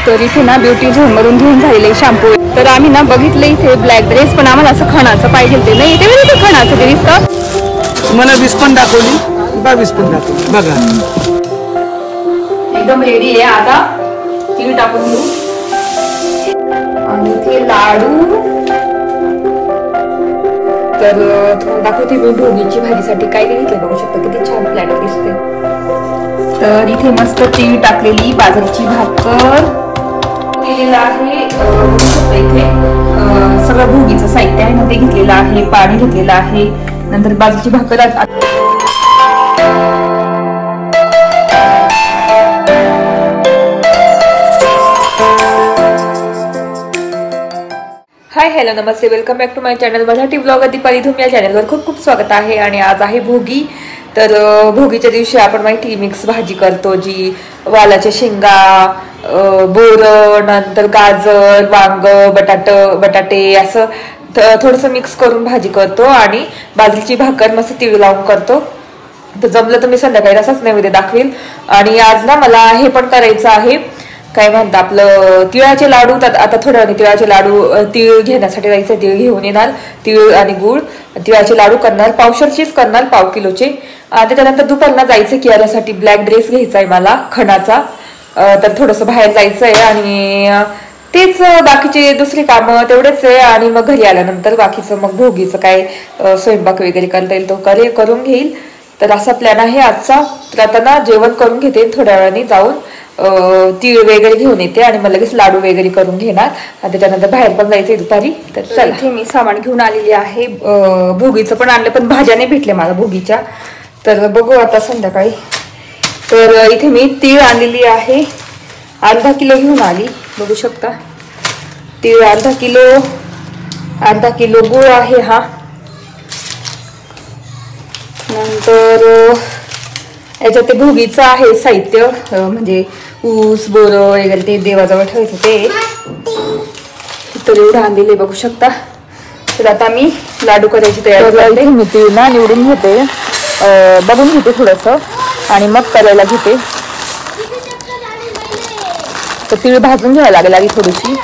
तर इथे ना ब्युटी झोन मधून घेऊन झालेले शॅम्पू. तर आम्ही ना बघितलं इथे ब्लॅक ड्रेस, पण आम्हाला असं खणाचं पाहिजे ते नाही. इथे वेगळं खणाचं ते दिसतं. मला 20 पण दाखवली, 22 पण दाखवली बघा. एकदम रेडी आहे. आता तीळ टाकून घेऊ आणि ते लाडू. तर दाखवते मी भोगीची भाजीसाठी काय काय घेतलं. बघू शकता किती छान प्लॅटर दिसते. तर इथे मस्त तीळ टाकलेली बाजरीची भाकर केलेलं आहे. इथे सगळं भोगीचं साहित्य आहे ना ते घेतलेलं आहे. पाणी घेतलेलं आहे. नंतर बाजरीची भाकर. हाय हॅलो नमस्ते, welcome back to my channel Marathi blogger Deepali Dhoom. या चॅनलवर खूप खूप स्वागत आहे. आणि आज आहे भोगी. तर भोगीच्या दिवशी आपण माहिती मिक्स भाजी करतो, जी वालाच्या शेंगा, बोरं, नंतर गाजर, वांग, बटाटे असं थोडंसं मिक्स करून भाजी करतो. आणि बाजरीची भाकर मस्त तीळ लावून करतो. तर जमलं तर मी संध्याकाळी असाच नैवेद्य दाखवेल. आणि आज ना मला हे पण करायचं आहे, काय म्हणतात आपलं तिळाचे लाडू. आता थोड्या वेळाने तिळाचे लाडू, तीळ घेण्यासाठी जायचं, तीळ घेऊन येणार, तीळ आणि गुळ. तिळाचे लाडू करणार, पावशरचीच करणार, 1/2 किलोचे. त्याच्यानंतर दुपारला जायचं कियारासाठी ब्लॅक ड्रेस घ्यायचा आहे मला खणाचा. तर थोडंसं बाहेर जायचं आहे आणि तेच बाकीचे दुसरी कामं तेवढेच आहे. आणि मग घरी आल्यानंतर बाकीचं मग भोगीचं काय स्वयंपाक वगैरे करता येईल तो करून घेईल. तर असा प्लॅन आहे आजचा. तर आता ना जेवण करून घेते, थोड्या वेळाने जाऊन तीळ वगैरे घेऊन येते आणि मग लगेच लाडू वगैरे करून घेणार. आणि त्याच्यानंतर बाहेर पण जायचंय दुपारी. तर चला, इथे मी सामान घेऊन आलेली आहे. भोगीचं पण आणलं, पण भाज्या नाही भेटल्या मला भोगीच्या. तर बघू आता संध्याकाळी. तर इथे मी तीळ आणलेली आहे, 1/2 किलो घेऊन आली. बघू शकता तीळ 1/2 किलो, 1/2 किलो गुळ आहे हा. नंतर याच्यात ते भोगीचं आहे साहित्य, म्हणजे ऊस, बोरं वगैरे ते देवाजवळ ठेवायचं ते. तर एवढं आणलेले बघू शकता. तर आता मी लाडू करायची तयारी करते. मी तीळ ना निवडून घेते, बघून घेते थोडंसं आणि मग करायला घेते. तर तीळ भाजून घ्यायला लागेल आधी थोडीशी.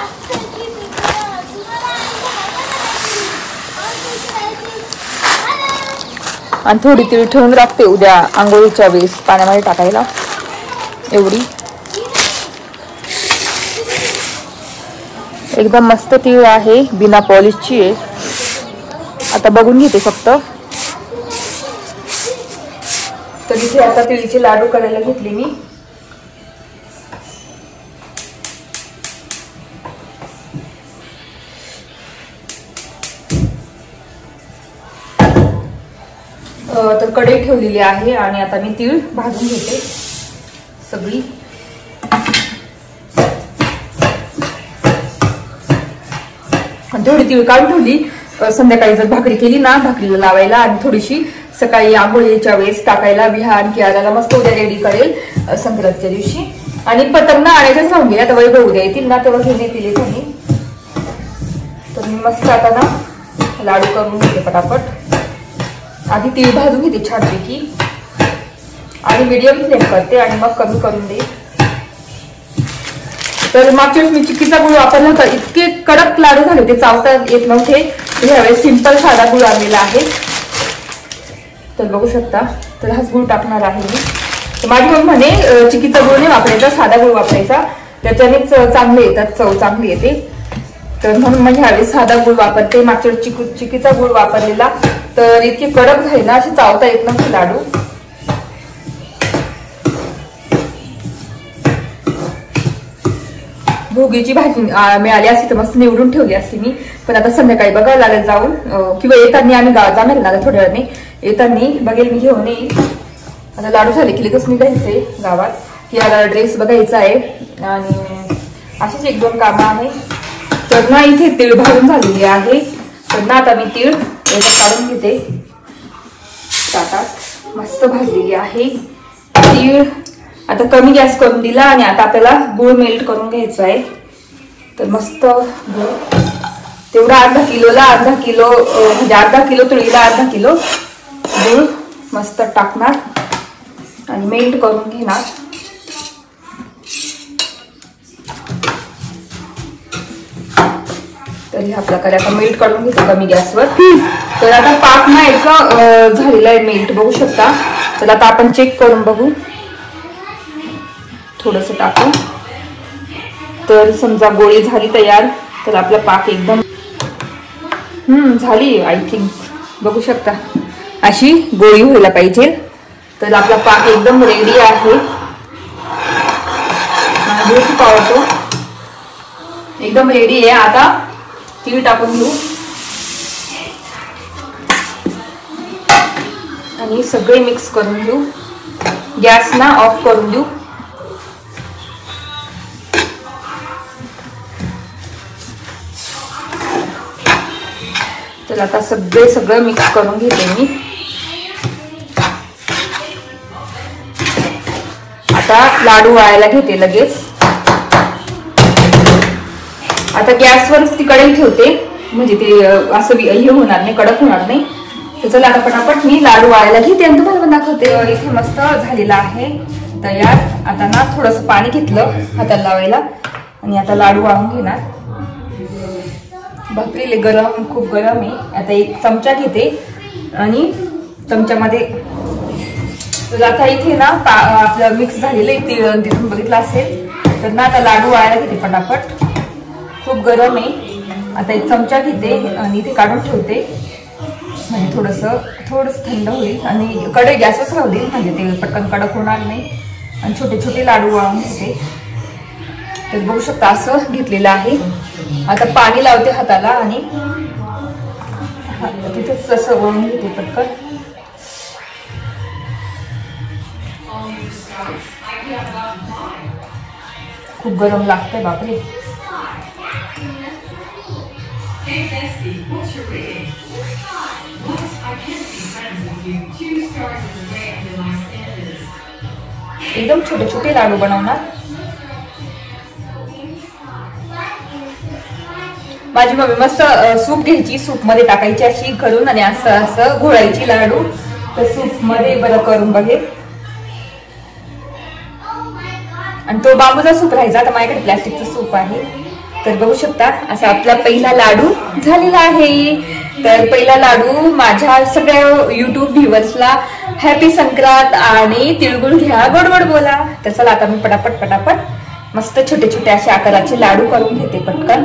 आणि थोडी तीळ ठेवून राखते उद्या आंघोळीच्या वेळेस पाण्यामध्ये टाकायला. एवढी एकदम मस्त तीळ आहे, बिना पॉलिशची आहे. आता बघून घेते फक्त. तर इथे आता तिळीचे लाडू करायला घेतले मी. तर कढई ठेवलेली आहे आणि आता मी तीळ भाजून घेते सगळी. थोडी तीळ काढून ठेवली, संध्याकाळी जर भाकरी केली ना भाकरीला लावायला, आणि थोडीशी सकाळी आंघोळीच्या वेळेस टाकायला. विहान कियाराला मस्त उद्या रेडी करेल संक्रांतीच्या दिवशी. आणि पतंग ना आणायचंच राहून गेला, तर वैभव उद्या येतील ना तेव्हा घेऊन येतील त्यांनी. तर मी मस्त आता ना लाडू करून घेते पटापट. आधी तीळ भाजून घेते छानपैकी आणि मीडियम फ्लेम करते आणि मग कमी करून दे. तर मागच्या वेळेस मी चिक्कीचा गुळ वापरला होता, इतके कडक लाडू झाले ते चावता येत नव्हते. ह्यावेळेस सिंपल साधा गुळ आणलेला आहे. तर बघू शकता. तर हाच गुळ टाकणार आहे मी. तर माझी मग म्हणे चिक्कीचा गुळ नाही वापरायचा, साधा गुळ वापरायचा, त्याच्यानेच चांगले येतात, चव चांगली येते. तर म्हणून मग ह्यावेळेस साधा गुळ वापरते. मागच्या वेळेस चिक्कीचा गुळ वापरलेला तर इतके कडक झाले ना, असे चावता येत नव्हते लाडू. भोगीची भाजी मिळाली असती तर मस्त निवडून ठेवली असती मी. पण आता संध्याकाळी बघायला लागेल जाऊन, किंवा येताना आम्ही जाणार ना थोड्या वेळाने, येताना बघेल मी घेऊन येईल. आता लाडू झाले की लगेच निघायचंय गावात. याला ड्रेस बघायचा आहे आणि अशीच 1-2 कामं आहे. तर ना इथे तीळ भाजून झालेली आहे. तर ना आता मी तीळ काढून घेते ताटात. मस्त भाजलेली आहे तीळ. आता कमी गॅस करून दिला आणि आता आपल्याला गुळ मेल्ट करून घ्यायचा आहे. तर मस्त गुळ तेवढा 1/2 किलोला 1/2 किलो, म्हणजे 1/2 किलो तुळीला 1/2 किलो गुळ मस्त टाकणार आणि मेल्ट करून घेणार. तर ह्या प्रकारे आता मेल्ट करून घेतो कमी गॅसवर. तर आता पाक ना इतका झालेला आहे मेल्ट, बघू शकता. तर आता आपण चेक करून बघू, थोडंसं टाकू. तर समजा गोळी झाली तयार, तर आपला पाक एकदम झाली आय थिंक, बघू शकता. अशी गोळी व्हायला पाहिजे. तर आपला पाक एकदम रेडी आहे. खूप आवडतो, एकदम रेडी आहे. आता तीळ टाकून घेऊ आणि सगळे मिक्स करून घेऊ. गॅस ना ऑफ करून देऊ. तर आता सगळं मिक्स करून घेते मी. आता लाडू वाळायला घेते लगेच. आता गॅसवरच ती कढई ठेवते, म्हणजे ते असं हे होणार नाही, कडक होणार नाही. तर चला आता पटापट मी लाडू वाळायला घेते आणि तुम्हाला पण दाखवते. इथे मस्त झालेला आहे तयार. आता ना थोडंसं पाणी घेतलं हाताला लावायला आणि आता लाडू वाळून घेणार. भाकरीले गरम, खूप गरम आहे. आता एक चमचा घेते आणि चमच्यामध्ये, तर आता इथे ना आपलं मिक्स झालेलं आहे तीळ, तिथून बघितलं असेल. तर ना आता लाडू वाळायला घेते पटापट. खूप गरम आहे. आता एक चमचा घेते आणि इथे काढून ठेवते, म्हणजे थोडंसं थंड होईल आणि कढई गॅसच राहू देईल, म्हणजे ते पटकन कडक होणार नाही. आणि छोटे छोटे लाडू वाळून घेते. तर बघू शकता असं घेतलेलं आहे. आता पाणी लावते हाताला आणि तिथेच असं वळून घेते पटकन. खूप गरम लागतंय बापरे. एकदम छोटे छोटे लाडू बनवणार. माझी मम्मी मस्त सूप घ्यायची, सूप मध्ये टाकायची अशी करून आणि असं असं घोळायची लाडू. तर सूप मध्ये बरं करून बघेल. आणि तो बांबूचा सूप राहायचा, आता माझ्याकडे प्लॅस्टिकचं सूप आहे. तर बघू शकता असा आपला पहिला लाडू झालेला आहे. तर पहिला लाडू माझ्या सगळ्या युट्यूब व्ह्युअर्सला हॅपी संक्रांत आणि तिळगुळ घ्या, गोड गोड बोला. तर चला आता मी पटापट मस्त छोटे छोटे असे आकाराचे लाडू करून घेते पटकन.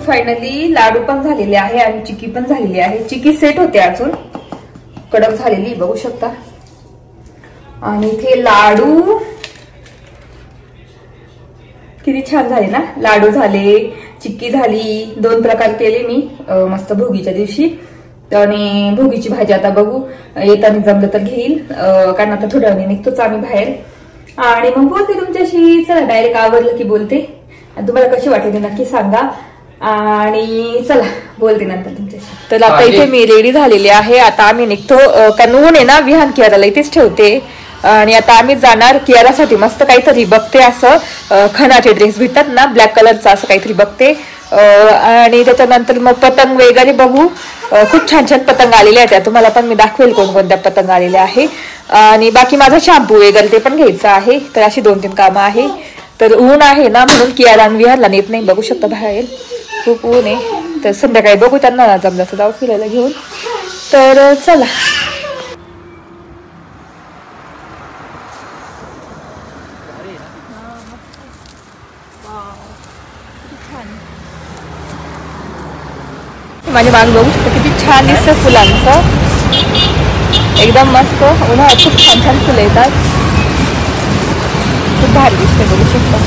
फायनली लाडू पण झालेले आहे आणि चिक्की पण झालेली आहे. चिक्की सेट होते अजून, कडक झालेली बघू शकता. आणि इथे लाडू किती छान झाले ना. लाडू झाले, चिक्की झाली, 2 प्रकार केले मी मस्त भोगीच्या दिवशी. आणि भोगीची भाजी आता बघू येताना जमलं तर घेईल, कारण आता थोड्या वेळाने निघतोच आम्ही बाहेर. आणि मग बोलते तुमच्याशी. चला डायरेक्ट आवडलं की बोलते. आणि तुम्हाला कशी वाटते ते नक्की सांगा. आणि चला बोलते नंतर तुमच्याशी. तर आता इथे मी रेडी झालेली आहे. आता आम्ही निघतो, कारण ऊन आहे ना. विहान कियाराला इथेच ठेवते आणि आता आम्ही जाणार कियारासाठी. मस्त काहीतरी बघते, असं खणाचे ड्रेस भेटतात ना ब्लॅक कलरचा, असं काहीतरी बघते. आणि त्याच्यानंतर मग पतंग वगैरे बघू. खूप छान छान पतंग आलेले आहेत, तुम्हाला पण मी दाखवेल कोणकोणत्या पतंग आलेल्या आहे. आणि बाकी माझा शॅम्पू वगैरे ते पण घ्यायचं आहे. तर अशी 2-3 कामं आहे. तर ऊन आहे ना, म्हणून कियारा आणि विहारला नेत नाही, बघू शकता बाहेर खूप ऊन आहे. तर संध्याकाळी बघू त्यांना जमलं असं जाऊ फिरायला घेऊन. तर चला. माझ्या मागे बघू शकता किती छान दिसतं फुलांचं, एकदम मस्त. उन्हाळ्यात खूप छान छान फुलं येतात, खूप भारी दिसते बघू शकता.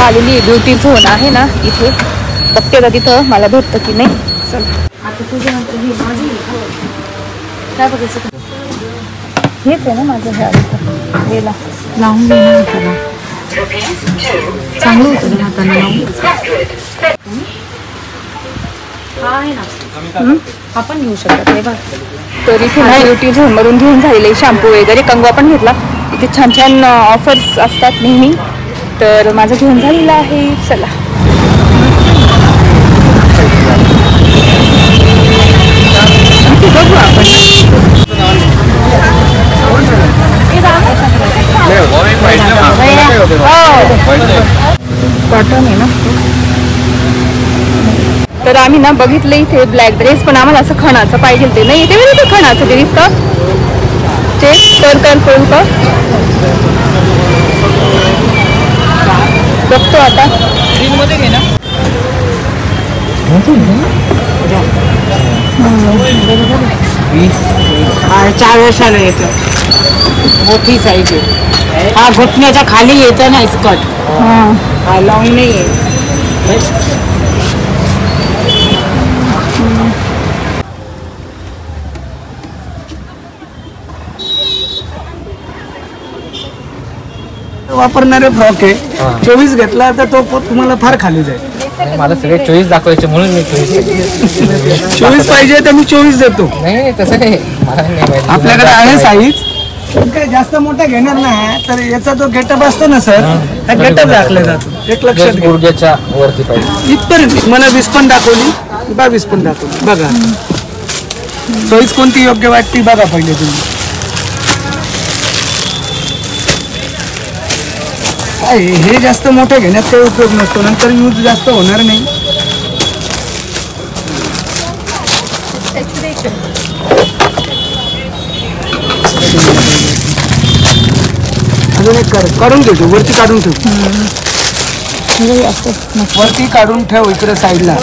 आलेली आहे ब्युटी झोन आहे ना इथे, बघते का तिथं मला भेटतं की नाही. चल आता तुझ्या काय बघायचं हेच आहे ना माझं हे गेला लावून घेणार त्याला चांगलं होतं ना हाताने लावून. हा आहे ना आपण घेऊ शकतो हे बघ. तर इथे ना ब्युटी झोनवरून घेऊन झालेले शॅम्पू वगैरे, कंगवा पण घेतला. इथे छान छान ऑफर्स असतात नेहमी, तर माझं घेऊन झालेलं आहे. चला बघू आपण. कॉटन आहे ना. तर आम्ही ना बघितलं इथे ब्लॅक ड्रेस, पण आम्हाला असं खणाचं पाहिजे ते नाही. इथे ते खणाचं ते दिसतं ते तर बघतो आता. 4 वर्षाला येतं, मोठी साईज आहे. हा घुटण्याच्या खाली येतं ना स्कर्ट, हा लॉंग नाही आहे. वापरणारे फ्रॉक आहे. 24 घेतला तर तो तुम्हाला फार खाली जाईल. मला सगळे 24 दाखवायचे म्हणून मी 24 पाहिजे तर मी 24 देतो. नाही तसं नाही, मला नाही पाहिजे. आपल्याकडे आहे साईज, काय जास्त मोठा घेणार नाही. तर याचा जो गेटअप असतो ना सर, हा गेटअप दाखला जातो. एक लक्षात घ्या, गुडघ्याच्या वरती पाहिजे. इथपर्यंत मला 20 पण दाखवली, 22 पण दाखवली. बघा साईज कोणती योग्य वाटते बघा पहिले तुम्ही. हे जास्त मोठे घेण्यात काही उपयोग नसतो, नंतर यूज जास्त होणार नाही. अजून एक काढून घेतो, वरती काढून ठेव, वरती काढून ठेव इकडे साईडला.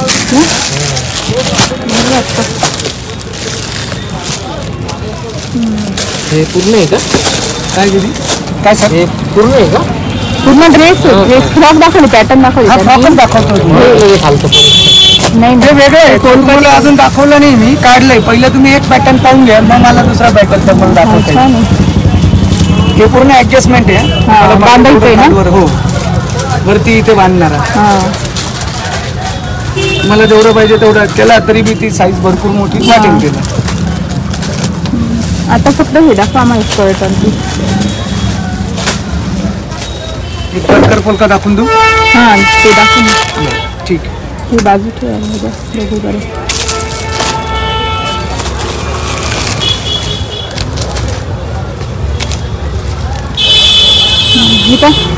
हे पूर्ण आहे का काय गेली काय सर? हे पूर्ण आहे का? पूर्ण ड्रेस फ्रॉक दाखवली, पॅटर्न दाखवली. हा फ्रॉकच दाखवतो नाही वेगळं आहे. तुम्हाला अजून दाखवलं नाही मी, काढलंय. पहिलं तुम्ही एक पॅटर्न पाहून घ्या, मग मला दुसरा पॅटर्न तुम्हाला दाखवतो. हे पूर्ण ऍडजस्टमेंट आहे, बांधायचं ना. हो वरती इथे बांधणार. मला जेवढं पाहिजे तेवढं केला तरी बी ती साईज भरपूर मोठी वाटेल तिला. आता फक्त हे दाखवा आम्हाला स्कर्ट. एक कटकर फुलका दाखवून देऊ. हां ते दाखवून ठीक. ही बाजू ठेवायला बघू बरं. ठीक आहे.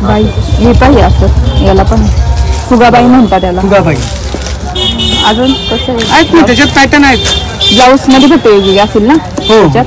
बाई हे पाहिजे असं, याला पण फुगाबाई म्हणतात त्याला. फुगाबाई अजून कसं आहेत ना त्याच्यात पॅटर्न आहेत. ब्लाऊज मध्ये फक्त वेगळी असेल ना. हो त्याच्यात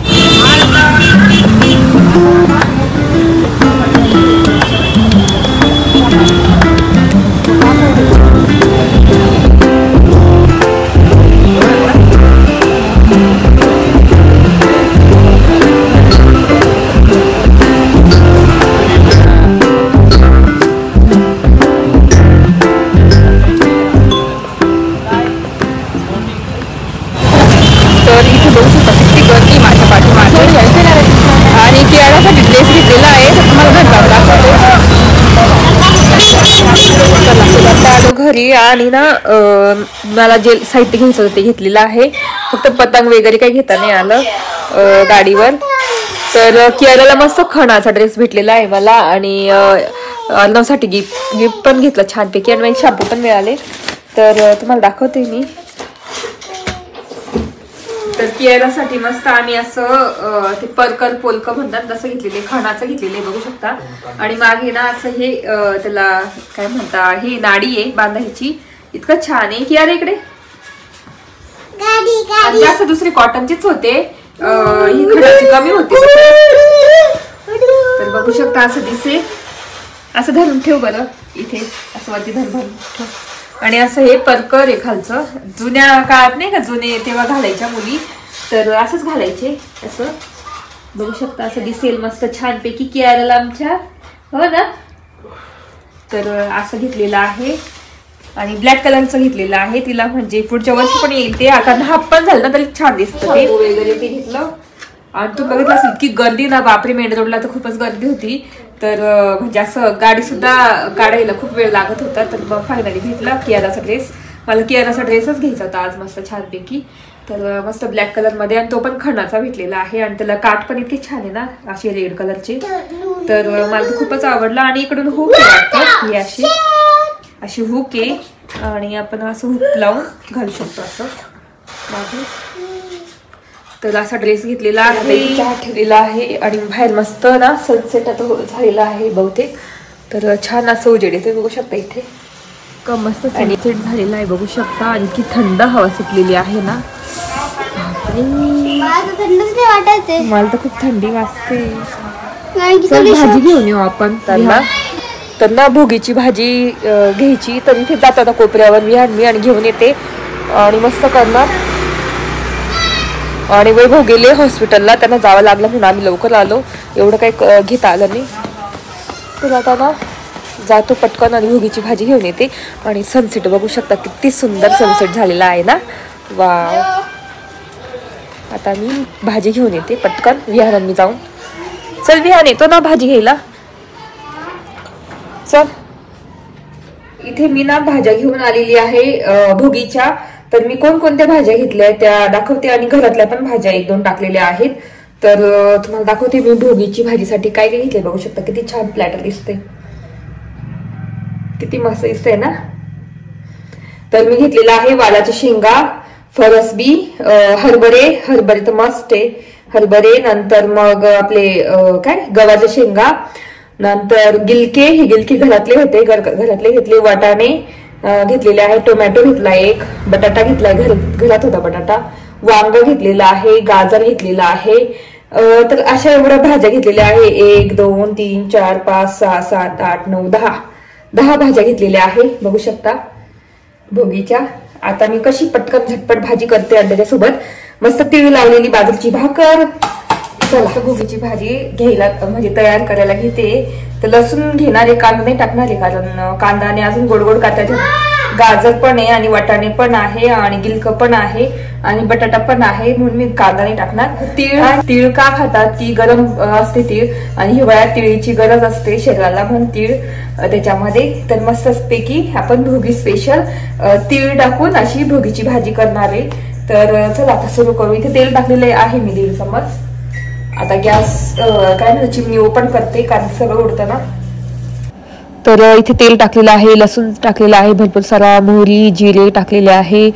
आणि किराणासाठी ड्रेस घेतलेला आहे, तर तुम्हाला आलो घरी. आणि ना मला जे साहित्य घ्यायचं होतं ते घेतलेलं आहे, फक्त पतंग वगैरे काही घेता नाही आलं गाडीवर. तर किराणाला मस्त खणाचा ड्रेस भेटलेला आहे मला, आणि अर्णवसाठी गिफ्ट पण घेतलं छानपैकी, आणि मला शॅम्पू पण मिळाले. तर तुम्हाला दाखवते मी. तर किराणासाठी मस्त आम्ही असं ते परकर पोलक म्हणतात तसं घेतलेले, खणाचं घेतलेले बघू शकता. आणि मागे ना असं हे त्याला काय म्हणता, ही नाडी आहे बांधायची, इतकं छान आहे. कियारा इकडे जास्त दुसरे कॉटनचेच होते, ही खणाची कमी होती. तर बघू शकता असं दिसे. असं धरून ठेव बरं, इथे असं वरती धरून ठेव. आणि असं हे परकर आहे खालचं. जुन्या काळात नाही का, जुने तेव्हा घालायच्या मुली, तर असंच घालायचे. असं बघू शकता, असं दिसेल मस्त छानपैकी कियाराला आमच्या, हो ना. तर असं घेतलेलं आहे आणि ब्लॅक कलरचं घेतलेलं आहे तिला, म्हणजे पुढच्या वर्षी पण येईल ते. आता हाफ पण झालं ना तरी छान दिसतं ते वगैरे ते घेतलं. आणि तू बघितलं असेल की गर्दी ना, बापरे, मेन रोडला तर खूपच गर्दी होती. तर म्हणजे असं गाडी सुद्धा काढायला खूप वेळ लागत होता. तर मग फायनली घेतला कियाराचा ड्रेस. मला कियाराचा ड्रेसच घ्यायचा होता आज मस्त छानपैकी. तर मस्त ब्लॅक कलर मध्ये, आणि तो पण खणाचा भेटलेला आहे. आणि त्याला काठ पण इतके छान आहे ना, असे रेड कलरचे. तर मला तर खूपच आवडला. आणि इकडून हुक वाटतं ही अशी हुक आहे, आणि आपण असं हुक लावून घालू शकतो असं मागे. तर असा ड्रेस घेतलेला आहे, चहा ठेवलेला आहे. आणि बाहेर मस्त ना सनसेट आता झालेला आहे बहुतेक. तर छान असं उजेड येते, बघू शकता इथे का मस्त सनसेट झालेला आहे, बघू शकता. आणि इतकी थंड हवा सुटलेली आहे ना, मला तर खूप थंडी वाजते. भाजी घेऊन येऊ आपण त्यांना. तर ना भोगीची भाजी घ्यायची. तर इथे जात आता कोपऱ्यावर मी आणि घेऊन येते आणि मस्त करणार. आणि वैभव गेले हॉस्पिटलला, त्यांना जावं लागलं म्हणून आम्ही लवकर आलो, एवढं काही घेता आलं नाही. तर आता ना जातो पटकन आणि भोगीची भाजी घेऊन येते. आणि सनसेट बघू शकता, किती सुंदर सनसेट झालेला आहे ना, वा. आता मी भाजी घेऊन येते पटकन, विहारांनी जाऊन. चल विहान, येतो ना भाजी घ्यायला, चल. इथे मी ना भाज्या घेऊन आलेली आहे भोगीच्या. तर मी कोणकोणत्या भाज्या घेतल्या त्या दाखवते, आणि घरातल्या पण भाज्या 1-2 टाकलेल्या आहेत. तर तुम्हाला दाखवते मी भोगीची भाजीसाठी काय काय घेतले. बघू शकता किती छान प्लॅटर दिसते, किती मस्त दिसतंय ना. तर मी घेतलेला आहे वालाच्या शेंगा, फरसबी, हरभरे तर मस्त आहे हरभरे. नंतर मग आपले काय गव्हाच्या शेंगा, नंतर गिलके, ही गिलके घरातले होते, घरातले घेतले. वाटाणे घेतलेले आहे, टोमॅटो घेतला एक, बटाटा घेतलाय, घरात होता बटाटा, वांग घेतलेला आहे, गाजर घेतलेला आहे. तर अशा एवढ्या भाज्या घेतलेल्या आहे. 1 2 3 4 5 6 7 8 9 10 भाज्या घेतलेल्या आहे, बघू शकता भोगीच्या. आता मी कशी पटकन झटपट भाजी करते, आणि त्याच्यासोबत मस्त तीळ लावलेली बाजरीची भाकर. चला भोगीची भाजी घ्यायला म्हणजे तयार करायला घेते. तर लसूण घेणार आहे, कांदा नाही टाकणार आहे, कारण कांदाने अजून गोड गोड काटायचे. गाजर पण आहे, आणि वाटाणे पण आहे, आणि गिलक पण आहे, आणि बटाटा पण आहे, म्हणून मी कांदा नाही टाकणार. तीळ का खातात, ती गरम असते तीळ, आणि हिवाळ्यात तिळीची गरज असते शरीराला, म्हणून तीळ त्याच्यामध्ये. तर मस्त पैकी आपण भोगी स्पेशल तीळ टाकून अशी भोगीची भाजी करणार आहे. तर चला आता सुरू करू. इथे तेल टाकलेले आहे मी 1.5 चम्मच. आता गॅस काय म्हणतो चिमणी ओपन करते, कारण सगळं उडतं ना. तर इथे तेल टाकलेलं आहे, लसूण टाकलेला आहे, भरपूर सारा मोहरी जिरे टाकलेले आहे,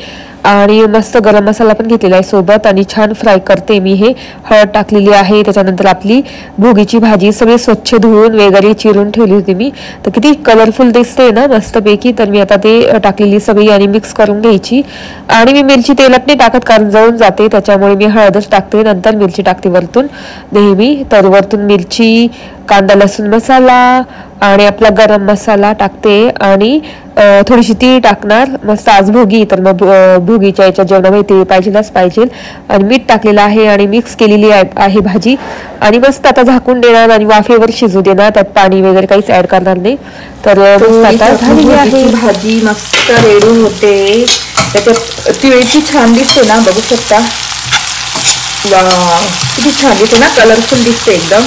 आणि मस्त गरम मसाला पण घेतलेला आहे सोबत. आणि छान फ्राय करते मी हे. हळद टाकलेली आहे. त्याच्यानंतर आपली भोगीची भाजी सगळी स्वच्छ धुवून वगैरे चिरून ठेवली होती मी. तर किती कलरफुल दिसते ना मस्तपैकी. तर मी आता ते टाकलेली सगळी आणि मिक्स करून घ्यायची. आणि मी मिरची तेलात नाही टाकत, कारण जळून जाते, त्याच्यामुळे मी हळदच टाकते, नंतर मिरची टाकते वरतून नेहमी. तर वरतून मिरची, कांदा लसूण मसाला आणि आपला गरम मसाला टाकते, आणि थोडीशी तीळ टाकणार. मस्त आज भोगी, तर मग भोगीच्या याच्या जेवणामध्ये तीळ पाहिजेलाच पाहिजे. आणि मीठ टाकलेलं आहे, आणि मिक्स केलेली आहे भाजी. आणि मस्त आता झाकून देणार आणि वाफेवर शिजू देणार, त्यात पाणी वगैरे काहीच ऍड करणार नाही. तर आता झालेली आहे भाजी, मस्त रेडी होते. त्याच्यात तिळीची छान दिसते ना, बघू शकता. किती छान दिसते ना, कलरफुल दिसते एकदम.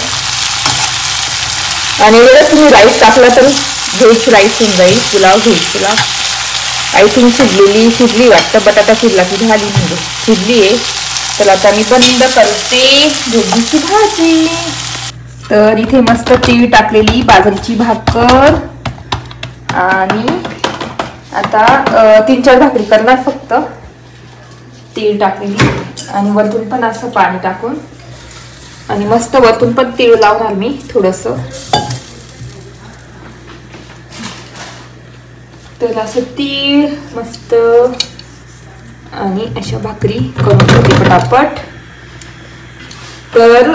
आणि वेळेस तुम्ही राईस टाकला तर व्हेज राईस होऊन जाईल, pulao veg pulao. I think शिजली वाटतं, बटाटा शिजला की झाली, म्हणजे शिजली आहे. तर आता मी बंद करते भोगीची भाजी. तर इथे मस्त तीळ टाकलेली बाजरीची भाकर, आणि आता 3-4 भाकरी करणार फक्त. तीळ टाकलेली, आणि वरतून पण असं पाणी टाकून, आणि मस्त वरतून पण तीळ लावणार मी थोडस. तर असं तीळ मस्त, आणि अशा भाकरी करून घेते पटापट. तर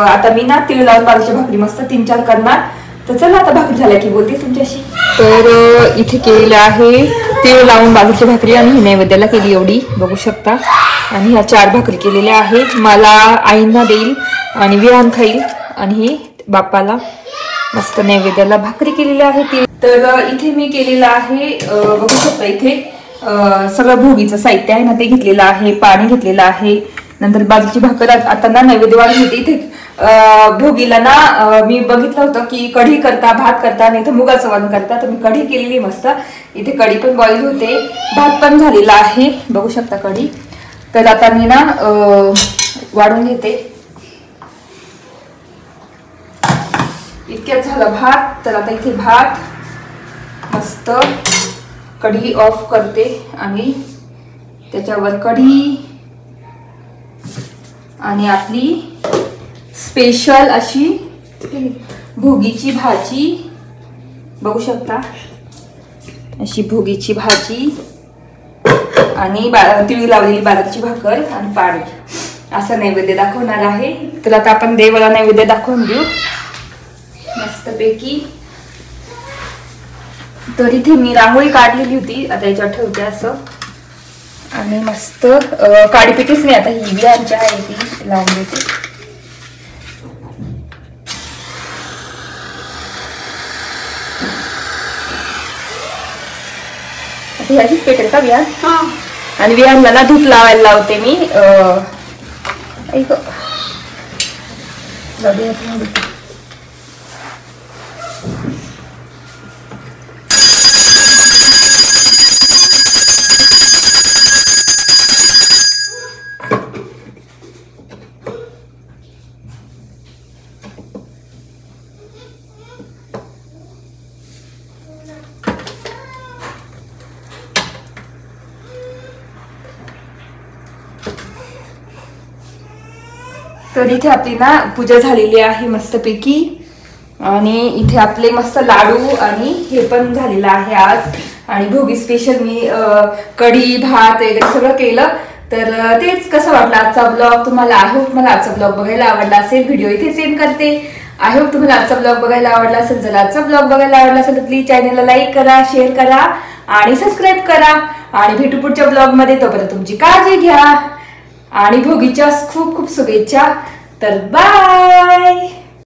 आता मी ना तीळ लावून बाजूच्या भाकरी मस्त 3-4 करणार. तर चला आता भाकरी झाल्या की बोलते तुमच्याशी. तर इथे केलेलं आहे तीळ लावून बाजूची भाकरी आणि ही नैवेद्याला केली एवढी बघू शकता. आणि ह्या 4 भाकरी केलेल्या आहेत. मला आईंना देईल आणि विहान खाईल आणि ही बाप्पाला मस्त नैवेद्याला भाकरी केलेली आहे ती. तर इथे मी केलेलं आहे बघू शकता. इथे सगळं भोगीचं साहित्य आहे ना ते घेतलेलं आहे. पाणी घेतलेलं आहे. नंतर बाजूची भाकर आता ना नैवेद्य वाढून घेते. इथे भोगीला ना मी बघितलं होतं की कढी करता, भात करता, नाही तर मुगाचं वरण करता. तर मी कढी केलेली मस्त. इथे कढी पण बॉईल होते, भात पण झालेला आहे बघू शकता कढी. तर आता मी ना वाढून घेते. इतक्यात झालं भात. तर आता इथे भात मस्त कढी ऑफ करते आणि त्याच्यावर कढी आणि आपली स्पेशल अशी भोगीची भाजी बघू शकता. अशी भोगीची भाजी आणि तिळी लावलेली बाजरीची भाकर आणि पाणी असं नैवेद्य दाखवणार आहे. तर आता आपण देवाला नैवेद्य दाखवून देऊ मस्तपैकी. तर इथे मी रांगोळी काढलेली होती. आता याच्यावर ठेवते असं आणि मस्त काडीपेटीच नाही आता ही विहांची आहे ती लावून देते. ह्याचीच पेटेल का विहान? आणि विहानला ना धूप लावायला लावते मी. तर इथे आपली ना पूजा झालेली आहे मस्तपैकी. आणि इथे आपले मस्त लाडू आणि हे पण झालेलं आहे आज. आणि भोगी स्पेशल मी कढी भात वगैरे सगळं केलं. तर तेच कसं वाटलं आजचा ब्लॉग तुम्हाला. आय होप मला आजचा ब्लॉग बघायला आवडला असेल. व्हिडिओ इथे सेंड करते. आय होप तुम्हाला आजचा ब्लॉग बघायला आवडला असेल. जर आजचा ब्लॉग बघायला आवडला असेल तर प्लीज चॅनलला लाईक करा, शेअर करा आणि सबस्क्राईब करा. आणि भेटू पुढच्या ब्लॉग मध्ये. तोपर्यंत तुमची काळजी घ्या आणि भोगीच्या खूप खूप शुभेच्छा. तर बाय.